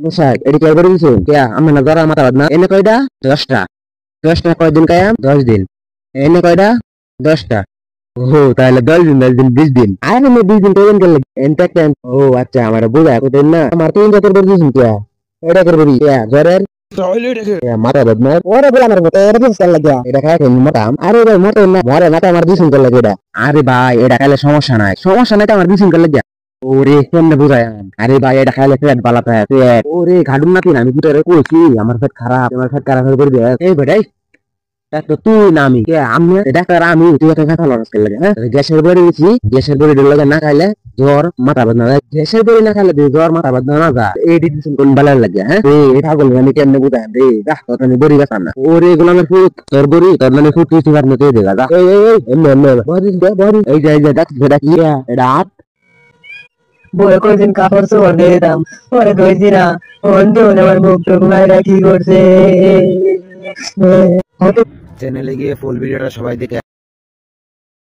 Musa, edi kaya baru isu. Kaya, amma nazara mata badna. Ene koida 10টা। 10টা কয়দিন কায়াম? 10 দিন। এনে কয়টা? 10টা। ও তাহলে 10 দিন 10 দিন 20 দিন। আর আমি 20 দিন কয়দিন গেল? এন্টারটেন। ও আচ্ছা আমার বুঝা কইতেন না। আমার তো ইনকা করবে দিছেন কিয়া? এটা করবে কিয়া? জ্বরের মাথা বদনার। ওরে বলা আমার মতো এর দিন লাগিয়া। এটা খায় কেন মোটাম? আরে ভাই মোটা না। মরে মাথা আমার দিছেন কল লাগে এটা। আরে ভাই এটা খাইলে সমস্যা নাই। সমস্যা নাই তো আমার দিছেন কল লাগিয়া। ওরে কেমনে বুঝায়? আরে ভাই এটা খাইলে পেট বালা থাকে পেট। ওরে ঘাড়ুন না তুই আমি কি তোরে কইছি আমার পেট খারাপ আমার পেট খারাপ হয়ে পড়বে এই বেটাই তো তুই না আমি কে আমি ডাক্তার আমি তুই একটা কথা লড়াস লাগে হ্যাঁ গ্যাসের বড়ি দিছি গ্যাসের বড়ি লাগে না খাইলে জ্বর মাথা ব্যথা না গ্যাসের বড়ি না খাইলে জ্বর মাথা ব্যথা না যা এই ডিসিশন কোন বালার লাগে হ্যাঁ এই পাগল আমি কেমনে বুঝাই দে যা তোর আমি বড়ি গাছ না ওরে গোলামের ফুট তোর বড়ি তোর মানে ফুট কিছু বাদ না তুই দেখা যা এই এমনে এমনে বড়ি বড়ি এই যে ডাক্তার যেটা কি এটা বলে কয়েকদিন কাপড় চোপড় দিয়ে দিতাম পরে কইছি না বন্ধু আমার মুখ টুক মাইরা কি করছে চ্যানেলে গিয়ে ফুল ভিডিওটা সবাই দেখে